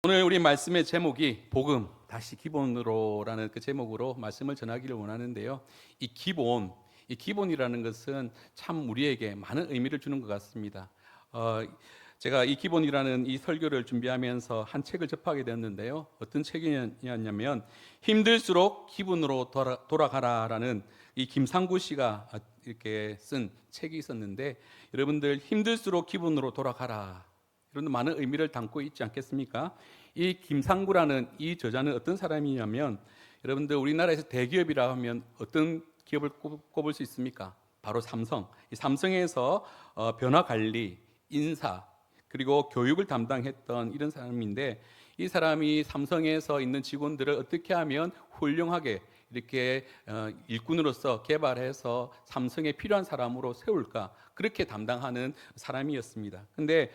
오늘 우리 말씀의 제목이 복음 다시 기본으로라는 그 제목으로 말씀을 전하기를 원하는데요. 이 기본이라는 것은 참 우리에게 많은 의미를 주는 것 같습니다. 제가 이 기본이라는 이 설교를 준비하면서 한 책을 접하게 되었는데요. 어떤 책이었냐면 힘들수록 기본으로 돌아가라라는 이 김상구 씨가 이렇게 쓴 책이 있었는데, 여러분들 힘들수록 기본으로 돌아가라, 이런 많은 의미를 담고 있지 않겠습니까? 이 김상구라는 이 저자는 어떤 사람이냐면, 여러분들 우리나라에서 대기업이라 하면 어떤 기업을 꼽을 수 있습니까? 바로 삼성. 이 삼성에서 변화 관리, 인사, 그리고 교육을 담당했던 이런 사람인데, 이 사람이 삼성에서 있는 직원들을 어떻게 하면 훌륭하게 이렇게 일꾼으로서 개발해서 삼성에 필요한 사람으로 세울까, 그렇게 담당하는 사람이었습니다. 근데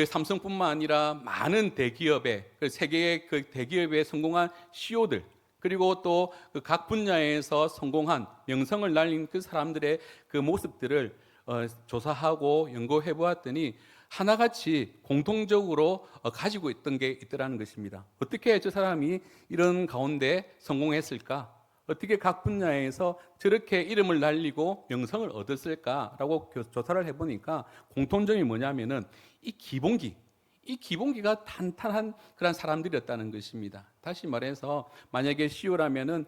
삼성뿐만 아니라 많은 대기업의, 세계의 그 대기업에 성공한 CEO들, 그리고 또 각 분야에서 성공한 명성을 날린 그 사람들의 그 모습들을 조사하고 연구해 보았더니 하나같이 공통적으로 가지고 있던 게 있더라는 것입니다. 어떻게 저 사람이 이런 가운데 성공했을까? 어떻게 각 분야에서 저렇게 이름을 날리고 명성을 얻었을까라고 조사를 해보니까 공통점이 뭐냐면은 이 기본기가 탄탄한 그런 사람들이었다는 것입니다. 다시 말해서 만약에 CEO라면은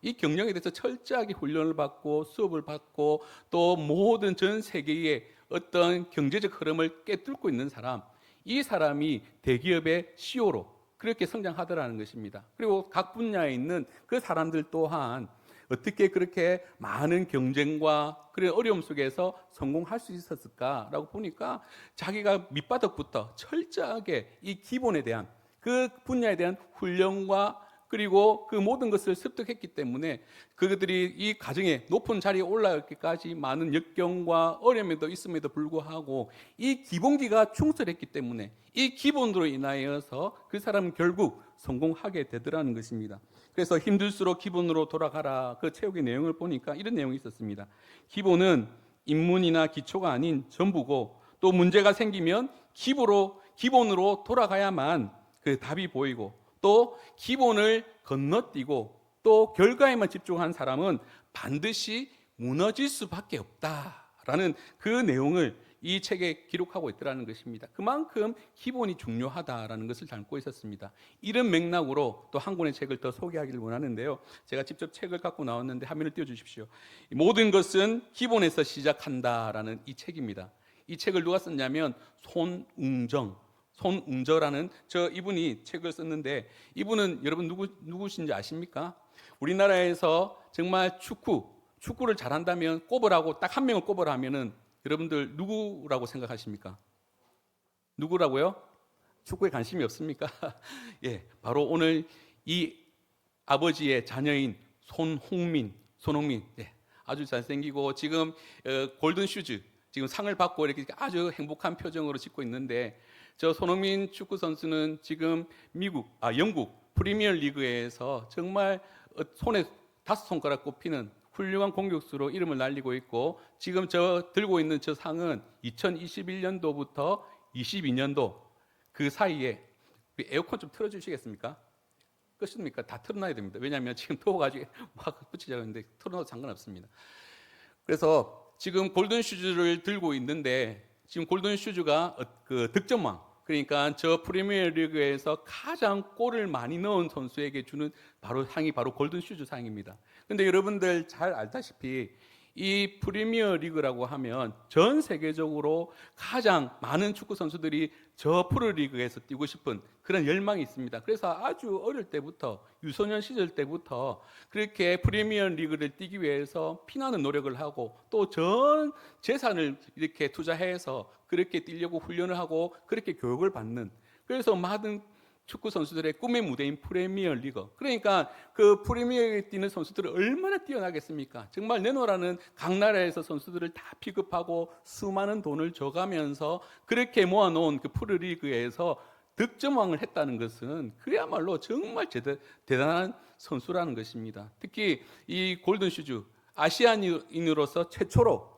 이 경영에 대해서 철저하게 훈련을 받고 수업을 받고 또 모든 전 세계의 어떤 경제적 흐름을 꿰뚫고 있는 사람, 이 사람이 대기업의 CEO로 그렇게 성장하더라는 것입니다. 그리고 각 분야에 있는 그 사람들 또한 어떻게 그렇게 많은 경쟁과 그런 어려움 속에서 성공할 수 있었을까라고 보니까 자기가 밑바닥부터 철저하게 이 기본에 대한, 그 분야에 대한 훈련과 그리고 그 모든 것을 습득했기 때문에 그들이 이 가정에 높은 자리에 올라가기까지 많은 역경과 어려움도 있음에도 불구하고 이 기본기가 충실했기 때문에 이 기본으로 인하여서 그 사람은 결국 성공하게 되더라는 것입니다. 그래서 힘들수록 기본으로 돌아가라, 그 책의 내용을 보니까 이런 내용이 있었습니다. 기본은 입문이나 기초가 아닌 전부고, 또 문제가 생기면 기본으로 돌아가야만 그 답이 보이고, 또 기본을 건너뛰고 또 결과에만 집중한 사람은 반드시 무너질 수밖에 없다라는 그 내용을 이 책에 기록하고 있더라는 것입니다. 그만큼 기본이 중요하다라는 것을 담고 있었습니다. 이런 맥락으로 또 한 권의 책을 더 소개하기를 원하는데요. 제가 직접 책을 갖고 나왔는데 화면을 띄워주십시오. 모든 것은 기본에서 시작한다라는 이 책입니다. 이 책을 누가 썼냐면 손웅저라는 이분이 책을 썼는데, 이분은 여러분 누구신지 아십니까? 우리나라에서 정말 축구를 잘한다면 꼽으라고 딱 한 명을 꼽으라면은 여러분들 누구라고 생각하십니까? 누구라고요? 축구에 관심이 없습니까? 예, 바로 오늘 이 아버지의 자녀인 손흥민, 예, 아주 잘생기고 지금 골든 슈즈 지금 상을 받고 이렇게 아주 행복한 표정으로 찍고 있는데, 저 손흥민 축구 선수는 지금 영국 프리미어 리그에서 정말 손에 5손가락 꼽히는 훌륭한 공격수로 이름을 날리고 있고, 지금 저 들고 있는 저 상은 2021년도부터 22년도 그 사이에, 에어컨 좀 틀어주시겠습니까? 끝입니까? 다 틀어놔야 됩니다. 왜냐하면 지금 더워가지고 막 붙이자고 했는데 틀어놔도 상관없습니다. 그래서 지금 골든 슈즈를 들고 있는데, 지금 골든 슈즈가 그 득점왕, 그러니까 저 프리미어 리그에서 가장 골을 많이 넣은 선수에게 주는 상이 바로 골든 슈즈 상입니다. 근데 여러분들 잘 알다시피 이 프리미어 리그라고 하면 전 세계적으로 가장 많은 축구 선수들이 저 프로리그에서 뛰고 싶은 그런 열망이 있습니다. 그래서 아주 어릴 때부터, 유소년 시절 때부터 그렇게 프리미어 리그를 뛰기 위해서 피나는 노력을 하고 또 전 재산을 이렇게 투자해서 그렇게 뛰려고 훈련을 하고 그렇게 교육을 받는, 그래서 많은 축구 선수들의 꿈의 무대인 프리미어 리그, 그러니까 그 프리미어에 뛰는 선수들은 얼마나 뛰어나겠습니까? 정말 내놓으라는 각 나라에서 선수들을 다 픽업하고 수많은 돈을 줘가면서 그렇게 모아놓은 그 프로리그에서 득점왕을 했다는 것은 그야말로 정말 대단한 선수라는 것입니다. 특히 이 골든 슈즈, 아시아인으로서 최초로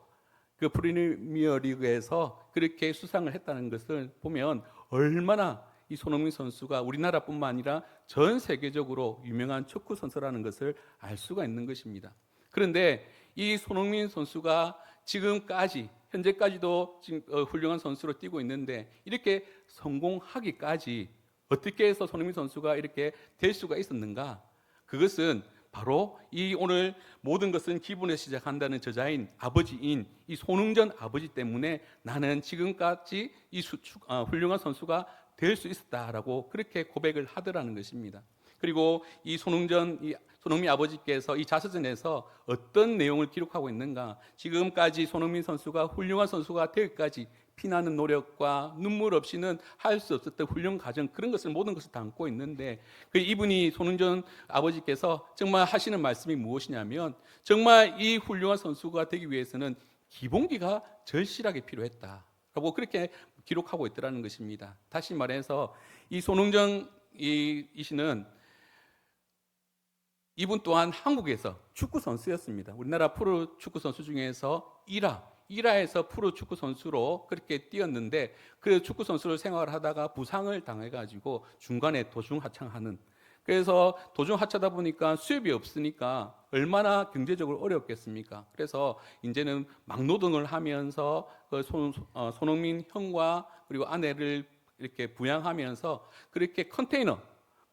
그 프리미어 리그에서 그렇게 수상을 했다는 것을 보면 얼마나 이 손흥민 선수가 우리나라뿐만 아니라 전 세계적으로 유명한 축구 선수라는 것을 알 수가 있는 것입니다. 그런데 이 손흥민 선수가 지금까지 현재까지도 지금 훌륭한 선수로 뛰고 있는데 이렇게 성공하기까지 어떻게 해서 손흥민 선수가 이렇게 될 수가 있었는가? 그것은 바로 이 오늘 모든 것은 기본에서 시작한다는 저자인 아버지인 이 손흥전 아버지 때문에 나는 지금까지 이 훌륭한 선수가 될 수 있었다라고 그렇게 고백을 하더라는 것입니다. 그리고 이 손흥민 아버지께서 이 자서전에서 어떤 내용을 기록하고 있는가? 지금까지 손흥민 선수가 훌륭한 선수가 되기까지 피나는 노력과 눈물 없이는 할 수 없었던 훌륭한 과정, 그런 것을 모든 것을 담고 있는데 이분이 손흥전 아버지께서 정말 하시는 말씀이 무엇이냐면 정말 이 훌륭한 선수가 되기 위해서는 기본기가 절실하게 필요했다라고 그렇게 기록하고 있더라는 것입니다. 다시 말해서 이 손흥전 이씨는 이분 또한 한국에서 축구 선수였습니다. 우리나라 프로 축구 선수 중에서 1화에서 프로 축구 선수로 그렇게 뛰었는데 그 축구 선수를 생활하다가 부상을 당해가지고 중간에 도중 하차하는, 그래서 도중 하차다 보니까 수입이 없으니까 얼마나 경제적으로 어렵겠습니까? 그래서 이제는 막노동을 하면서 그 손흥민 형과 그리고 아내를 이렇게 부양하면서 그렇게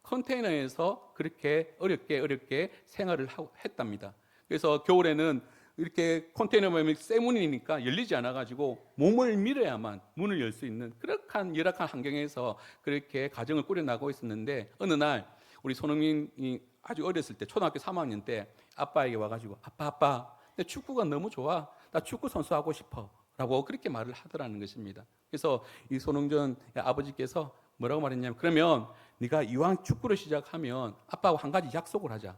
컨테이너에서 그렇게 어렵게 생활을 했답니다. 그래서 겨울에는 이렇게 컨테이너면 쇠문이니까 열리지 않아가지고 몸을 밀어야만 문을 열 수 있는 그렇게 열악한 환경에서 그렇게 가정을 꾸려나가고 있었는데 어느 날 우리 손흥민이 아주 어렸을 때 초등학교 3학년 때 아빠에게 와가지고 아빠 내 축구가 너무 좋아, 나 축구 선수 하고 싶어 라고 그렇게 말을 하더라는 것입니다. 그래서 이 손흥전 아버지께서 뭐라고 말했냐면 그러면 네가 이왕 축구를 시작하면 아빠하고 한 가지 약속을 하자.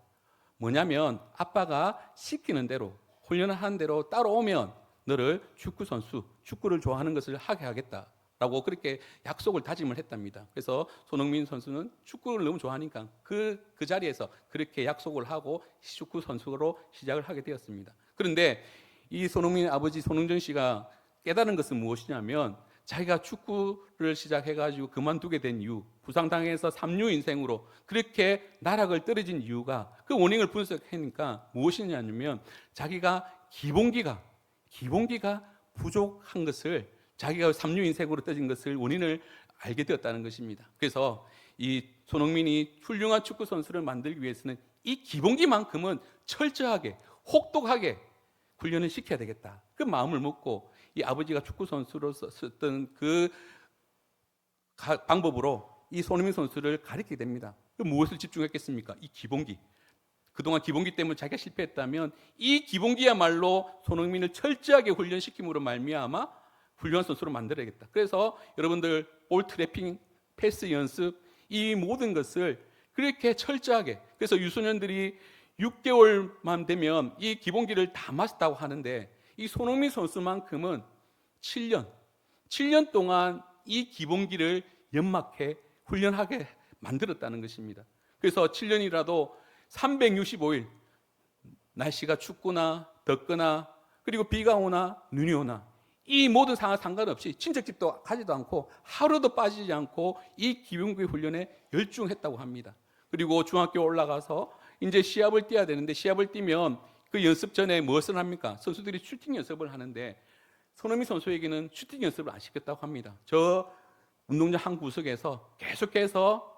뭐냐면 아빠가 시키는 대로 훈련을 하는 대로 따라오면 너를 축구 선수, 축구를 좋아하는 것을 하게 하겠다라고 그렇게 약속을 다짐을 했답니다. 그래서 손흥민 선수는 축구를 너무 좋아하니까 그 자리에서 그렇게 약속을 하고 축구 선수로 시작을 하게 되었습니다. 그런데 이 손흥민 아버지 손흥전 씨가 깨달은 것은 무엇이냐면 자기가 축구를 시작해가지고 그만두게 된 이유, 부상당해서 3류 인생으로 그렇게 나락을 떨어진 이유가 그 원인을 분석하니까 무엇이냐면 자기가 기본기가 부족한 것을, 자기가 3류 인생으로 떨어진 것을 원인을 알게 되었다는 것입니다. 그래서 이 손흥민이 훌륭한 축구 선수를 만들기 위해서는 이 기본기만큼은 철저하게 혹독하게 훈련을 시켜야 되겠다. 그 마음을 먹고 이 아버지가 축구 선수로 썼던 그 방법으로 이 손흥민 선수를 가르치게 됩니다. 무엇을 집중했겠습니까? 이 기본기. 그동안 기본기 때문에 자기가 실패했다면 이 기본기야말로 손흥민을 철저하게 훈련시킴으로 말미암아 훌륭한 선수로 만들어야겠다. 그래서 여러분들 볼 트래핑, 패스 연습, 이 모든 것을 그렇게 철저하게, 그래서 유소년들이 6개월만 되면 이 기본기를 다 마스터하고 하는데 이 손흥민 선수만큼은 7년 동안 이 기본기를 연막해 훈련하게 만들었다는 것입니다. 그래서 7년이라도 365일 날씨가 춥거나 덥거나 그리고 비가 오나 눈이 오나 이 모든 상황 상관없이 친척집도 가지도 않고 하루도 빠지지 않고 이 기본기 훈련에 열중했다고 합니다. 그리고 중학교 올라가서 이제 시합을 뛰어야 되는데 시합을 뛰면 그 연습 전에 무엇을 합니까? 선수들이 슈팅 연습을 하는데 손흥민 선수에게는 슈팅 연습을 안 시켰다고 합니다. 저 운동장 한 구석에서 계속해서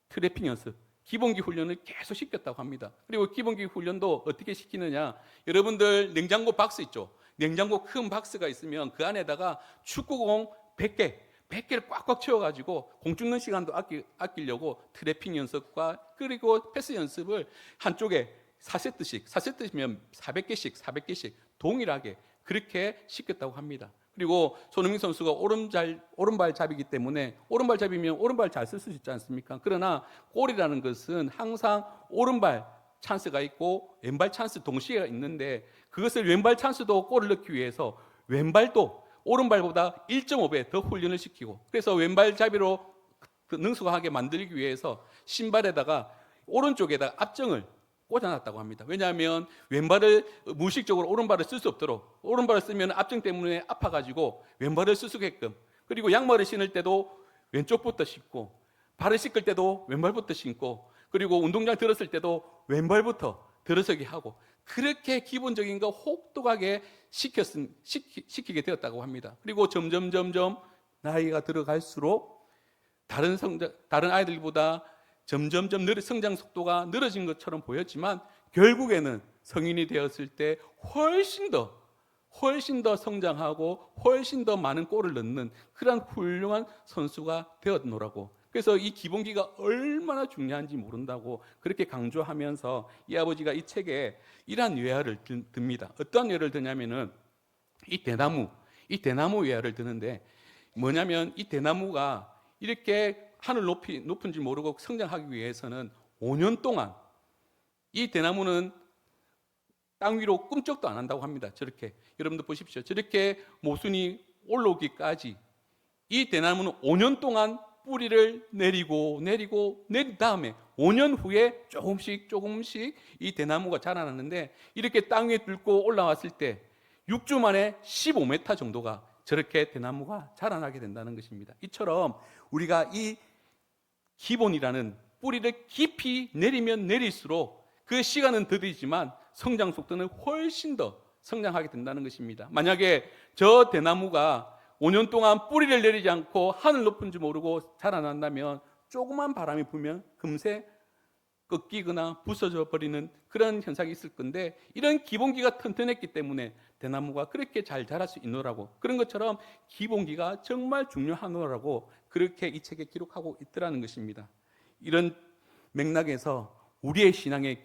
트래핑 연습, 기본기 훈련을 계속 시켰다고 합니다. 그리고 기본기 훈련도 어떻게 시키느냐? 여러분들 냉장고 박스 있죠? 냉장고 큰 박스가 있으면 그 안에다가 축구공 100개를 꽉꽉 채워가지고 공 죽는 시간도 아끼려고 트래핑 연습과 그리고 패스 연습을 한쪽에 4세트면 400개씩 동일하게 그렇게 시켰다고 합니다. 그리고 손흥민 선수가 오른발 잡이기 때문에 오른발 잡이면 오른발 잘 쓸 수 있지 않습니까? 그러나 골이라는 것은 항상 오른발 찬스가 있고 왼발 찬스 동시에 있는데 그것을 왼발 찬스도 골을 넣기 위해서 왼발도 오른발보다 1.5배 더 훈련을 시키고 그래서 왼발 잡이로 능숙하게 만들기 위해서 신발에다가 오른쪽에다가 압정을 꽂아놨다고 합니다. 왜냐하면 왼발을 무의식적으로 오른발을 쓸 수 없도록 오른발을 쓰면 압정 때문에 아파가지고 왼발을 쓸 수 있게끔 그리고 양말을 신을 때도 왼쪽부터 신고, 발을 씻을 때도 왼발부터 신고, 그리고 운동장 들었을 때도 왼발부터 들어서게 하고, 그렇게 기본적인 거 혹독하게 시키게 되었다고 합니다. 그리고 점점 나이가 들어갈수록 다른 아이들보다 점점 성장 속도가 늘어진 것처럼 보였지만, 결국에는 성인이 되었을 때 훨씬 더 성장하고 훨씬 더 많은 골을 넣는 그런 훌륭한 선수가 되었노라고. 그래서 이 기본기가 얼마나 중요한지 모른다고 그렇게 강조하면서 이 아버지가 이 책에 이러한 외화를 듭니다. 어떤 외화를 드냐면은 이 대나무 외화를 드는데, 뭐냐면 이 대나무가 이렇게 하늘 높은지 모르고 성장하기 위해서는 5년 동안, 이 대나무는 땅 위로 꿈쩍도 안 한다고 합니다. 저렇게 여러분들 보십시오. 저렇게 모순이 올라오기까지 이 대나무는 5년 동안 뿌리를 내린 다음에 5년 후에 조금씩 이 대나무가 자라나는데, 이렇게 땅 위에 뚫고 올라왔을 때 6주 만에 15m 정도가 저렇게 대나무가 자라나게 된다는 것입니다. 이처럼 우리가 이 기본이라는 뿌리를 깊이 내리면 내릴수록 그 시간은 더디지만 성장 속도는 훨씬 더 성장하게 된다는 것입니다. 만약에 저 대나무가 5년 동안 뿌리를 내리지 않고 하늘 높은지 모르고 자라난다면 조그만 바람이 불면 금세 꺾이거나 부서져 버리는 그런 현상이 있을 건데, 이런 기본기가 튼튼했기 때문에 대나무가 그렇게 잘 자랄 수 있노라고, 그런 것처럼 기본기가 정말 중요하노라고 그렇게 이 책에 기록하고 있더라는 것입니다. 이런 맥락에서 우리의 신앙의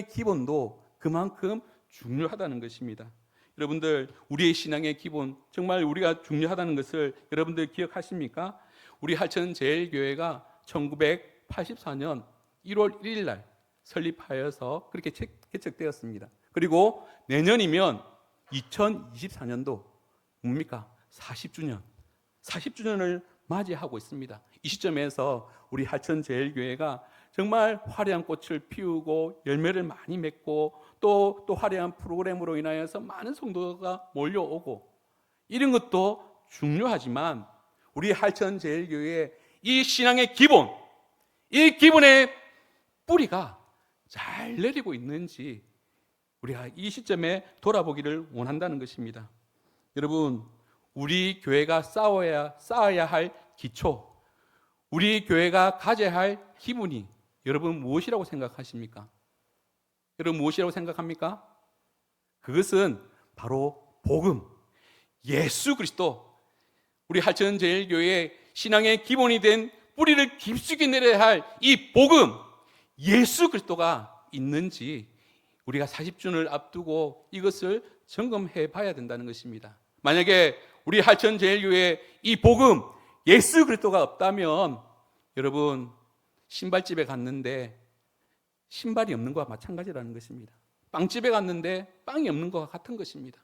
기본도 그만큼 중요하다는 것입니다. 여러분들, 우리의 신앙의 기본, 정말 우리가 중요하다는 것을 여러분들 기억하십니까? 우리 할천제일교회가 1984년 1월 1일 날 설립하여서 그렇게 개척되었습니다. 그리고 내년이면 2024년도 뭡니까? 40주년을 맞이하고 있습니다. 이 시점에서 우리 할천제일교회가 정말 화려한 꽃을 피우고 열매를 많이 맺고 또 화려한 프로그램으로 인하여서 많은 성도가 몰려오고, 이런 것도 중요하지만 우리 할천제일교회의 이 신앙의 기본, 이 기본의 뿌리가 잘 내리고 있는지 우리가 이 시점에 돌아보기를 원한다는 것입니다. 여러분, 우리 교회가 쌓아야 할 기초, 우리 교회가 가져야 할 기본이 여러분 무엇이라고 생각하십니까? 여러분 무엇이라고 생각합니까? 그것은 바로 복음, 예수 그리스도, 우리 할천제일교회의 신앙의 기본이 된 뿌리를 깊숙이 내려야 할 이 복음, 예수 그리스도가 있는지 우리가 40주년을 앞두고 이것을 점검해 봐야 된다는 것입니다. 만약에 우리 할천제일교회에 이 복음, 예수 그리스도가 없다면 여러분, 신발집에 갔는데 신발이 없는 것과 마찬가지라는 것입니다. 빵집에 갔는데 빵이 없는 것과 같은 것입니다.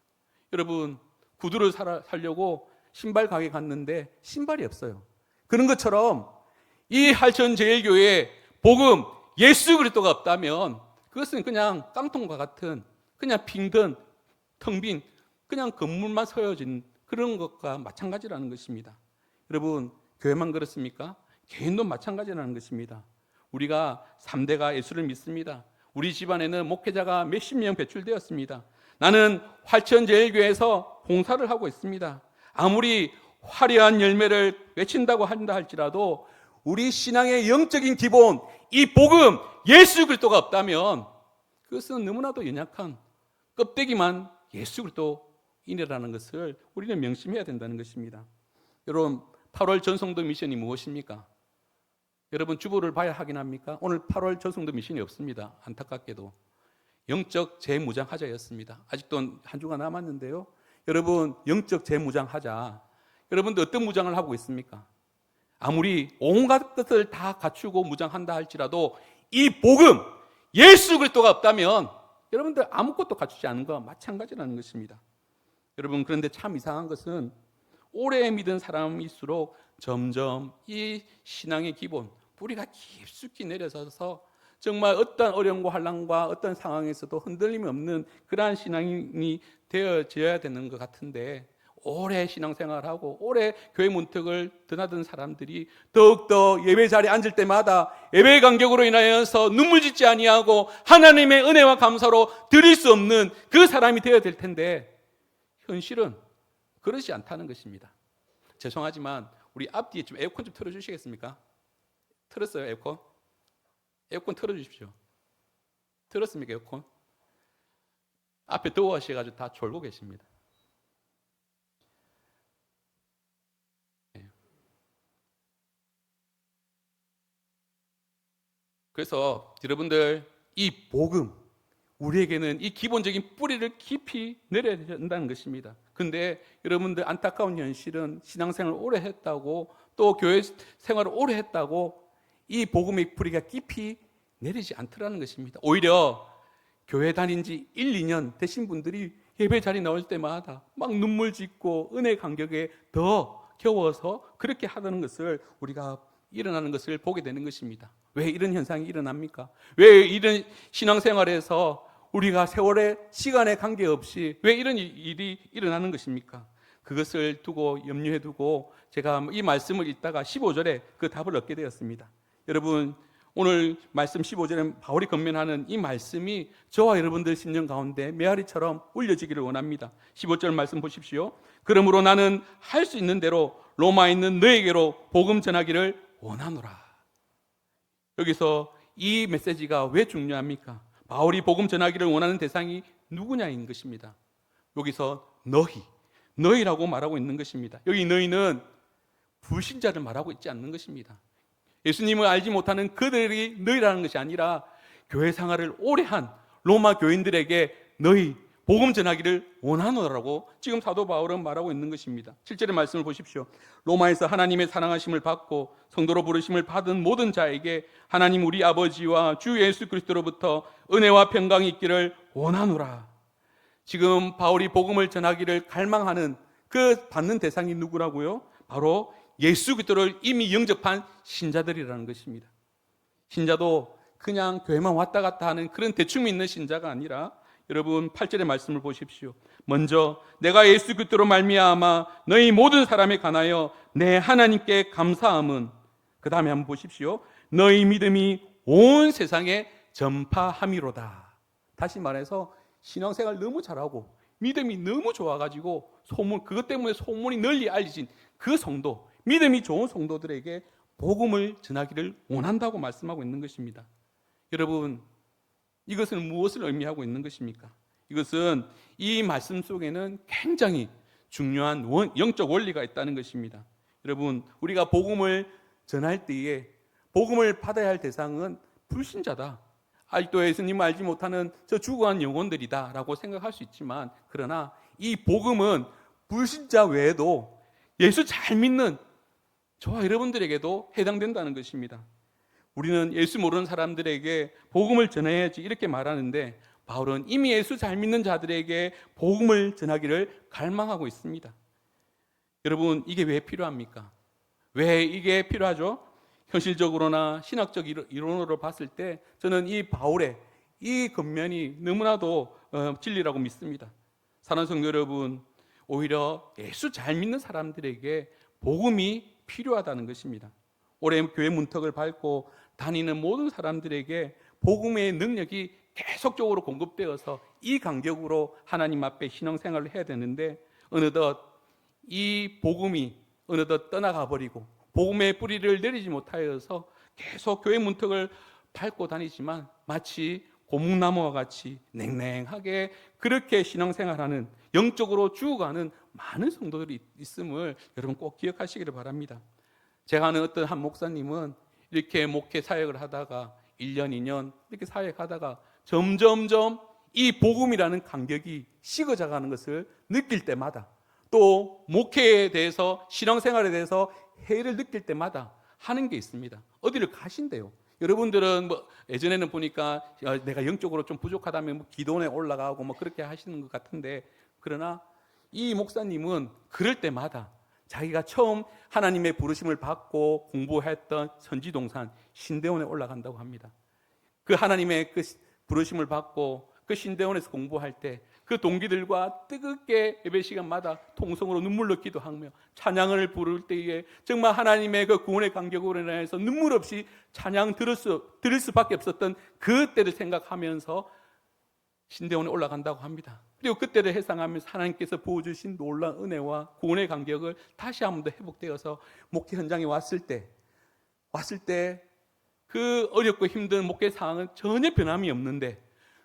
여러분, 구두를 사려고 신발 가게 갔는데 신발이 없어요. 그런 것처럼 이 할천제일교회에 복음, 예수 그리스도가 없다면 그것은 그냥 깡통과 같은, 그냥 빈든 텅 빈 그냥 건물만 서여진 그런 것과 마찬가지라는 것입니다. 여러분, 교회만 그렇습니까? 개인도 마찬가지라는 것입니다. 우리가 3대가 예수를 믿습니다. 우리 집안에는 목회자가 몇십 명 배출되었습니다. 나는 활천제일교회에서 봉사를 하고 있습니다. 아무리 화려한 열매를 외친다고 한다 할지라도 우리 신앙의 영적인 기본, 이 복음, 예수 그리스도가 없다면 그것은 너무나도 연약한 껍데기만 예수 그리스도인이라는 것을 우리는 명심해야 된다는 것입니다. 여러분, 8월 전성도 미션이 무엇입니까? 여러분, 주보를 봐야 하긴 합니까? 오늘 8월 전성도 미션이 없습니다. 안타깝게도 영적 재무장하자였습니다. 아직도 한 주가 남았는데요. 여러분, 영적 재무장하자. 여러분들 어떤 무장을 하고 있습니까? 아무리 온갖 것을 다 갖추고 무장한다 할지라도 이 복음, 예수 그리스도가 없다면 여러분들 아무것도 갖추지 않은 것과 마찬가지라는 것입니다. 여러분, 그런데 참 이상한 것은 오래 믿은 사람일수록 점점 이 신앙의 기본, 뿌리가 깊숙이 내려서서 정말 어떤 어려움과 환난과 어떤 상황에서도 흔들림이 없는 그러한 신앙이 되어져야 되는 것 같은데, 오래 신앙생활하고 오래 교회 문턱을 드나든 사람들이 더욱더 예배 자리에 앉을 때마다 예배 간격으로 인하여서 눈물 짓지 아니하고 하나님의 은혜와 감사로 드릴 수 없는 그 사람이 되어야 될 텐데, 현실은 그렇지 않다는 것입니다. 죄송하지만 우리 앞뒤에 좀 에어컨 좀 틀어주시겠습니까? 틀었어요, 에어컨? 에어컨 틀어주십시오. 틀었습니까, 에어컨? 앞에 더워하셔가지고 다 졸고 계십니다. 그래서 여러분들, 이 복음, 우리에게는 이 기본적인 뿌리를 깊이 내려야 된다는 것입니다. 근데 여러분들, 안타까운 현실은 신앙생활을 오래 했다고, 또 교회 생활을 오래 했다고 이 복음의 뿌리가 깊이 내리지 않더라는 것입니다. 오히려 교회 다닌 지 1, 2년 되신 분들이 예배 자리 나올 때마다 막 눈물 짓고 은혜 간격에 더 겨워서 그렇게 하는 것을 우리가 일어나는 것을 보게 되는 것입니다. 왜 이런 현상이 일어납니까? 왜 이런 신앙생활에서 우리가 세월의 시간에 관계없이 왜 이런 일이 일어나는 것입니까? 그것을 두고 염려해 두고 제가 이 말씀을 읽다가 15절에 그 답을 얻게 되었습니다. 여러분, 오늘 말씀 15절에 바울이 권면하는 이 말씀이 저와 여러분들 심령 가운데 메아리처럼 울려지기를 원합니다. 15절 말씀 보십시오. 그러므로 나는 할 수 있는 대로 로마에 있는 너에게로 복음 전하기를 원하노라. 여기서 이 메시지가 왜 중요합니까? 바울이 복음 전하기를 원하는 대상이 누구냐인 것입니다. 여기서 너희라고 말하고 있는 것입니다. 여기 너희는 불신자를 말하고 있지 않는 것입니다. 예수님을 알지 못하는 그들이 너희라는 것이 아니라 교회 생활을 오래 한 로마 교인들에게 너희 복음 전하기를 원하노라고 지금 사도 바울은 말하고 있는 것입니다. 7절의 말씀을 보십시오. 로마에서 하나님의 사랑하심을 받고 성도로 부르심을 받은 모든 자에게 하나님 우리 아버지와 주 예수 그리스도로부터 은혜와 평강이 있기를 원하노라. 지금 바울이 복음을 전하기를 갈망하는 그 받는 대상이 누구라고요? 바로 예수 그리스도를 이미 영접한 신자들이라는 것입니다. 신자도 그냥 교회만 왔다 갔다 하는 그런 대충 믿는 신자가 아니라, 여러분 8절의 말씀을 보십시오. 먼저 내가 예수 그리스도로 말미암아 너희 모든 사람에 관하여 내 하나님께 감사함은, 그 다음에 한번 보십시오. 너희 믿음이 온 세상에 전파함이로다. 다시 말해서 신앙생활 너무 잘하고 믿음이 너무 좋아가지고 그것 때문에 소문이 널리 알려진 그 성도, 믿음이 좋은 성도들에게 복음을 전하기를 원한다고 말씀하고 있는 것입니다. 여러분, 이것은 무엇을 의미하고 있는 것입니까? 이것은 이 말씀 속에는 굉장히 중요한 영적 원리가 있다는 것입니다. 여러분, 우리가 복음을 전할 때에 복음을 받아야 할 대상은 불신자다, 아직도 예수님을 알지 못하는 저 죽어간 영혼들이다 라고 생각할 수 있지만, 그러나 이 복음은 불신자 외에도 예수 잘 믿는 저와 여러분들에게도 해당된다는 것입니다. 우리는 예수 모르는 사람들에게 복음을 전해야지 이렇게 말하는데, 바울은 이미 예수 잘 믿는 자들에게 복음을 전하기를 갈망하고 있습니다. 여러분, 이게 왜 필요합니까? 왜 이게 필요하죠? 현실적으로나 신학적 이론으로 봤을 때 저는 이 바울의 이 겉면이 너무나도 진리라고 믿습니다. 사랑하는 성도 여러분, 오히려 예수 잘 믿는 사람들에게 복음이 필요하다는 것입니다. 올해 교회 문턱을 밟고 다니는 모든 사람들에게 복음의 능력이 계속적으로 공급되어서 이 간격으로 하나님 앞에 신앙생활을 해야 되는데, 어느덧 이 복음이 떠나가 버리고 복음의 뿌리를 내리지 못하여서 계속 교회 문턱을 밟고 다니지만 마치 고목나무와 같이 냉랭하게 그렇게 신앙생활하는, 영적으로 죽어가는 많은 성도들이 있음을 여러분 꼭 기억하시기를 바랍니다. 제가 아는 어떤 한 목사님은 이렇게 목회 사역을 하다가 1년, 2년 이렇게 사역하다가 점점점 이 복음이라는 간격이 식어져가는 것을 느낄 때마다, 또 목회에 대해서, 신앙생활에 대해서 해를 느낄 때마다 하는 게 있습니다. 어디를 가신대요. 여러분들은 예전에는 보니까 내가 영적으로 좀 부족하다면 기도원에 올라가고 그렇게 하시는 것 같은데, 그러나 이 목사님은 그럴 때마다 자기가 처음 하나님의 부르심을 받고 공부했던 선지동산 신대원에 올라간다고 합니다. 그 하나님의 그 부르심을 받고 그 신대원에서 공부할 때 그 동기들과 뜨겁게 예배 시간마다 통성으로 눈물로 기도하며 찬양을 부를 때에 정말 하나님의 그 구원의 간격으로 인해서 눈물 없이 찬양 들을 수밖에 없었던 그때를 생각하면서 신대원에 올라간다고 합니다. 그리고 그때를 회상하면서 하나님께서 부어주신 놀라운 은혜와 구원의 간격을 다시 한 번 더 회복되어서 목회 현장에 왔을 때 그 어렵고 힘든 목회 상황은 전혀 변함이 없는데,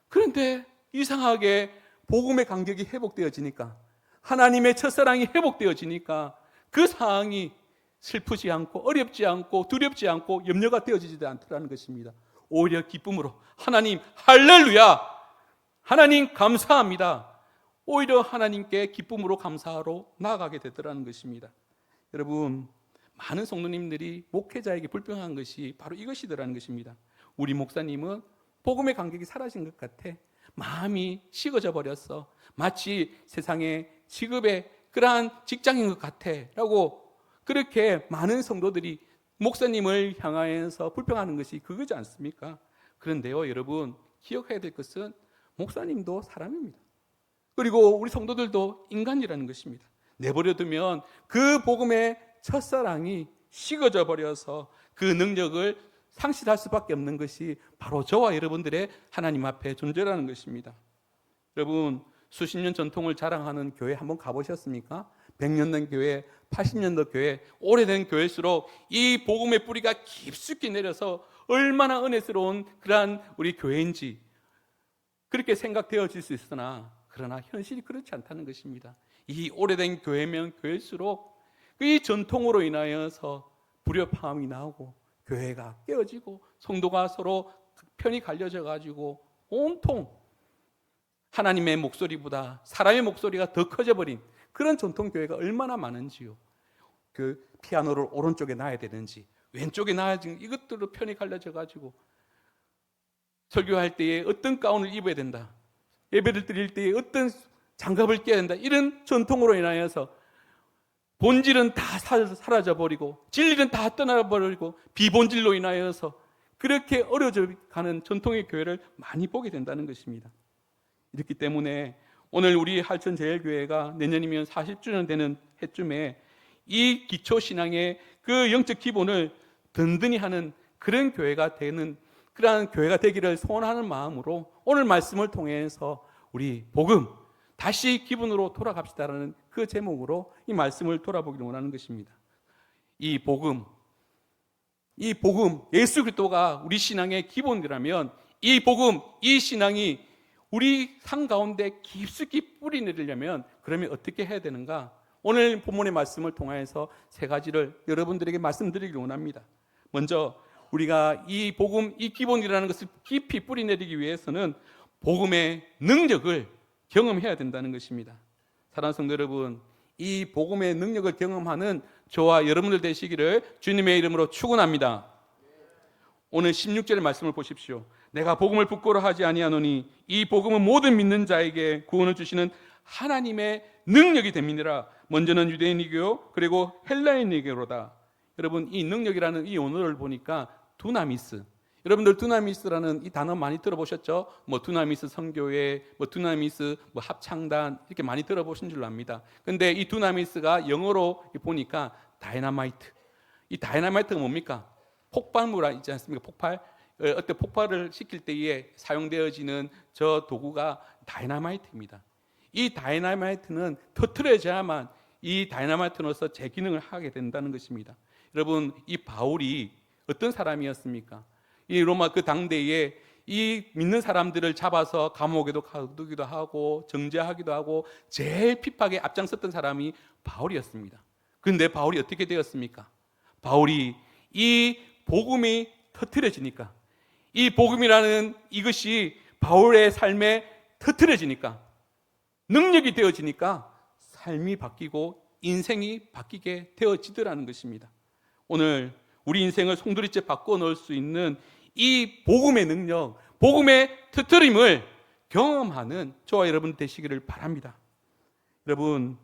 그런데 이상하게 복음의 간격이 회복되어지니까, 하나님의 첫사랑이 회복되어지니까 그 상황이 슬프지 않고 어렵지 않고 두렵지 않고 염려가 되어지지도 않더라는 것입니다. 오히려 기쁨으로 하나님 할렐루야, 하나님 감사합니다, 오히려 하나님께 기쁨으로 감사하러 나아가게 되더라는 것입니다. 여러분, 많은 성도님들이 목회자에게 불평한 것이 바로 이것이더라는 것입니다. 우리 목사님은 복음의 간격이 사라진 것 같아, 마음이 식어져 버렸어, 마치 세상의 직업의 그러한 직장인 것 같아 라고, 그렇게 많은 성도들이 목사님을 향하여서 불평하는 것이 그거지 않습니까? 그런데요, 여러분, 기억해야 될 것은 목사님도 사람입니다. 그리고 우리 성도들도 인간이라는 것입니다. 내버려두면 그 복음의 첫사랑이 식어져 버려서 그 능력을 상실할 수밖에 없는 것이 바로 저와 여러분들의 하나님 앞에 존재라는 것입니다. 여러분, 수십 년 전통을 자랑하는 교회 한번 가보셨습니까? 100년 된 교회, 80년도 교회, 오래된 교회일수록 이 복음의 뿌리가 깊숙이 내려서 얼마나 은혜스러운 그러한 우리 교회인지 그렇게 생각되어질 수 있으나, 그러나 현실이 그렇지 않다는 것입니다. 이 오래된 교회면 교회일수록 이 전통으로 인하여서 불협화음이 나오고 교회가 깨어지고 성도가 서로 편이 갈려져 가지고 온통 하나님의 목소리보다 사람의 목소리가 더 커져버린 그런 전통 교회가 얼마나 많은지요. 그 피아노를 오른쪽에 놔야 되는지 왼쪽에 놔야지, 이것들로 편이 갈려져 가지고 설교할 때에 어떤 가운을 입어야 된다, 예배를 드릴 때에 어떤 장갑을 껴야 된다, 이런 전통으로 인하여서 본질은 다 사라져버리고 진리는 다 떠나버리고 비본질로 인하여서 그렇게 어려져 가는 전통의 교회를 많이 보게 된다는 것입니다. 이렇기 때문에 오늘 우리 할천제일교회가 내년이면 40주년 되는 해쯤에 이 기초신앙의 그 영적 기본을 든든히 하는 그런 교회가 되는, 그러한 교회가 되기를 소원하는 마음으로 오늘 말씀을 통해서 우리 복음 다시 기분으로 돌아갑시다라는 그 제목으로 이 말씀을 돌아보기를 원하는 것입니다. 이 복음 예수 그리스도가 우리 신앙의 기본이라면 이 복음, 이 신앙이 우리 삶 가운데 깊숙이 뿌리 내리려면 그러면 어떻게 해야 되는가? 오늘 본문의 말씀을 통해서 세 가지를 여러분들에게 말씀드리기를 원합니다. 먼저 우리가 이 복음, 이 기본이라는 것을 깊이 뿌리 내리기 위해서는 복음의 능력을 경험해야 된다는 것입니다. 사랑하는 성도 여러분, 이 복음의 능력을 경험하는 저와 여러분들 되시기를 주님의 이름으로 축원합니다. 오늘 16절의 말씀을 보십시오. 내가 복음을 부끄러워하지 아니하노니 이 복음은 모든 믿는 자에게 구원을 주시는 하나님의 능력이 됨이니라. 먼저는 유대인이고 그리고 헬라인이고로다. 여러분, 이 능력이라는 이 언어를 보니까 두나미스, 여러분들 두나미스라는 이 단어 많이 들어보셨죠? 뭐 두나미스 선교회, 뭐 두나미스 뭐 합창단, 이렇게 많이 들어보신 줄로 압니다. 근데 이 두나미스가 영어로 보니까 다이너마이트. 이 다이너마이트가 뭡니까? 폭발물 있지 않습니까? 폭발. 어때 폭발을 시킬 때에 사용되어지는 저 도구가 다이너마이트입니다. 이 다이너마이트는 터트려져야만 이 다이너마이트로서 제 기능을 하게 된다는 것입니다. 여러분, 이 바울이 어떤 사람이었습니까? 이 로마 그 당대에 이 믿는 사람들을 잡아서 감옥에도 가두기도 하고 정죄하기도 하고 제일 핍박에 앞장섰던 사람이 바울이었습니다. 그런데 바울이 어떻게 되었습니까? 바울이 이 복음이 터트려지니까, 이 복음이라는 이것이 바울의 삶에 터트려지니까, 능력이 되어지니까 삶이 바뀌고 인생이 바뀌게 되어지더라는 것입니다. 오늘 우리 인생을 송두리째 바꿔 넣을 수 있는 이 복음의 능력, 복음의 터트림을 경험하는 저와 여러분 되시기를 바랍니다. 여러분,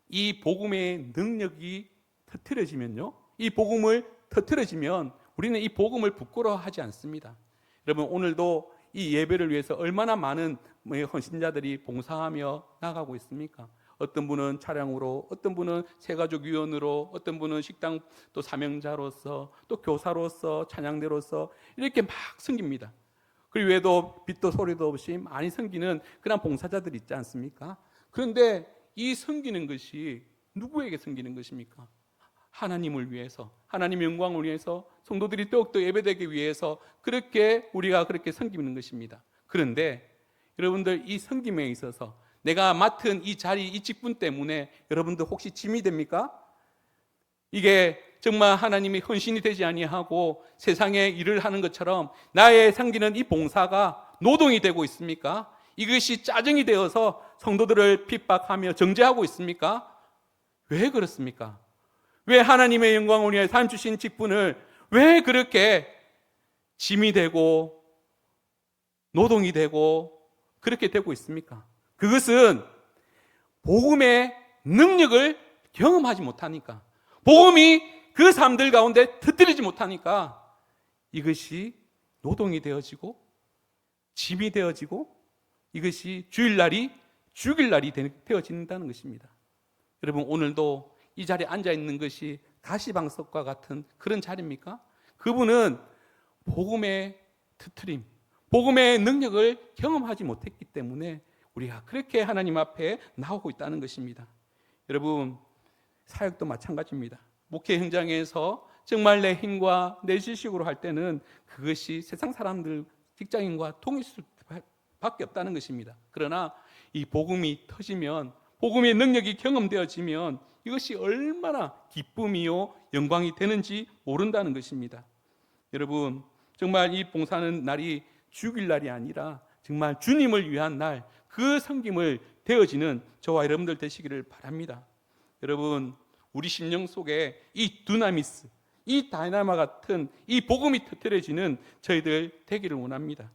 이 복음의 능력이 터트려지면요, 이 복음을 터트려지면 우리는 이 복음을 부끄러워하지 않습니다. 여러분, 오늘도 이 예배를 위해서 얼마나 많은 헌신자들이 봉사하며 나가고 있습니까? 어떤 분은 차량으로, 어떤 분은 새가족위원으로, 어떤 분은 식당 또 사명자로서, 또 교사로서, 찬양대로서 이렇게 막 섬깁니다. 그리고 외에도 빛도 소리도 없이 많이 섬기는 그런 봉사자들이 있지 않습니까? 그런데 이 섬기는 것이 누구에게 섬기는 것입니까? 하나님을 위해서, 하나님의 영광을 위해서, 성도들이 더욱더 예배되기 위해서 그렇게 우리가 그렇게 섬기는 것입니다. 그런데 여러분들, 이 섬김에 있어서 내가 맡은 이 자리, 이 직분 때문에 여러분들 혹시 짐이 됩니까? 이게 정말 하나님의 헌신이 되지 아니하고 세상에 일을 하는 것처럼 나의 섬기는 이 봉사가 노동이 되고 있습니까? 이것이 짜증이 되어서 성도들을 핍박하며 정죄하고 있습니까? 왜 그렇습니까? 왜 하나님의 영광을 위해 삶 주신 직분을 왜 그렇게 짐이 되고 노동이 되고 그렇게 되고 있습니까? 그것은 복음의 능력을 경험하지 못하니까, 복음이 그 삶들 가운데 터뜨리지 못하니까 이것이 노동이 되어지고 짐이 되어지고 이것이 주일날이 죽일 날이 되어진다는 것입니다. 여러분, 오늘도 이 자리에 앉아 있는 것이 가시방석과 같은 그런 자리입니까? 그분은 복음의 터뜨림, 복음의 능력을 경험하지 못했기 때문에 우리가 그렇게 하나님 앞에 나오고 있다는 것입니다. 여러분, 사역도 마찬가지입니다. 목회 현장에서 정말 내 힘과 내 지식으로 할 때는 그것이 세상 사람들, 직장인과 동일 수밖에 없다는 것입니다. 그러나 이 복음이 터지면, 복음의 능력이 경험되어지면 이것이 얼마나 기쁨이요 영광이 되는지 모른다는 것입니다. 여러분, 정말 이 봉사하는 날이 죽일 날이 아니라 정말 주님을 위한 날, 그 섬김을 되어지는 저와 여러분들 되시기를 바랍니다. 여러분, 우리 심령 속에 이 두나미스, 이 다이나마 같은 이 복음이 터뜨려지는 저희들 되기를 원합니다.